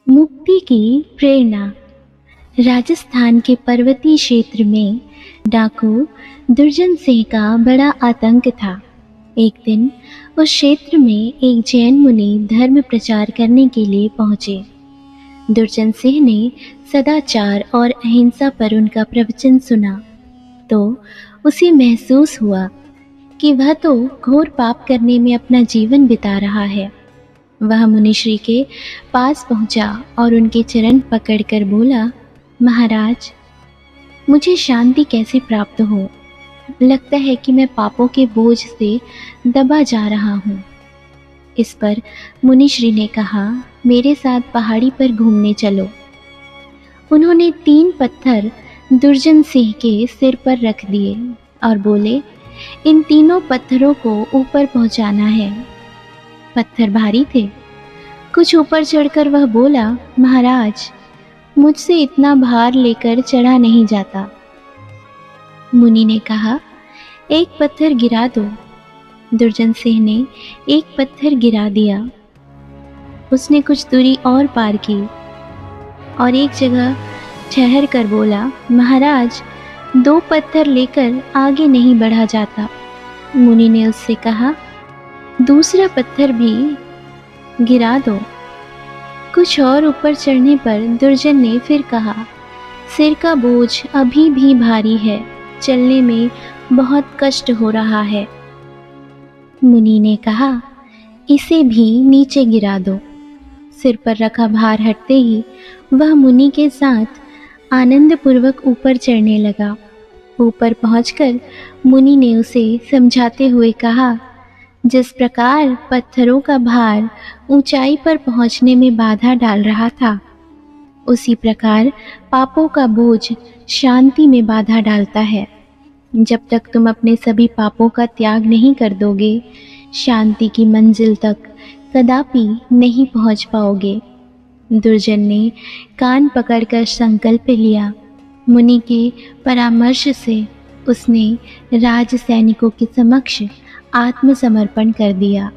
मुक्ति की प्रेरणा। राजस्थान के पर्वतीय क्षेत्र में डाकू दुर्जन सिंह का बड़ा आतंक था। एक दिन उस क्षेत्र में एक जैन मुनि धर्म प्रचार करने के लिए पहुंचे। दुर्जन सिंह ने सदाचार और अहिंसा पर उनका प्रवचन सुना तो उसे महसूस हुआ कि वह तो घोर पाप करने में अपना जीवन बिता रहा है। वह मुनिश्री के पास पहुंचा और उनके चरण पकड़कर बोला, महाराज, मुझे शांति कैसे प्राप्त हो? लगता है कि मैं पापों के बोझ से दबा जा रहा हूँ। इस पर मुनिश्री ने कहा, मेरे साथ पहाड़ी पर घूमने चलो। उन्होंने 3 पत्थर दुर्जन सिंह के सिर पर रख दिए और बोले, इन तीनों पत्थरों को ऊपर पहुंचाना है। पत्थर भारी थे। कुछ ऊपर चढ़कर वह बोला, महाराज, मुझसे इतना भार लेकर चढ़ा नहीं जाता। मुनि ने कहा, एक पत्थर गिरा दो। दुर्जन सिंह ने एक पत्थर गिरा दिया। उसने कुछ दूरी और पार की और एक जगह ठहर कर बोला, महाराज, 2 पत्थर लेकर आगे नहीं बढ़ा जाता। मुनि ने उससे कहा, दूसरा पत्थर भी गिरा दो। कुछ और ऊपर चढ़ने पर दुर्जन ने फिर कहा, सिर का बोझ अभी भी भारी है, चलने में बहुत कष्ट हो रहा है। मुनि ने कहा, इसे भी नीचे गिरा दो। सिर पर रखा भार हटते ही वह मुनि के साथ आनंदपूर्वक ऊपर चढ़ने लगा। ऊपर पहुंचकर मुनि ने उसे समझाते हुए कहा, जिस प्रकार पत्थरों का भार ऊंचाई पर पहुंचने में बाधा डाल रहा था, उसी प्रकार पापों का बोझ शांति में बाधा डालता है। जब तक तुम अपने सभी पापों का त्याग नहीं कर दोगे, शांति की मंजिल तक कदापि नहीं पहुंच पाओगे। दुर्जन ने कान पकड़कर संकल्प लिया। मुनि के परामर्श से उसने राज सैनिकों के समक्ष आत्मसमर्पण कर दिया।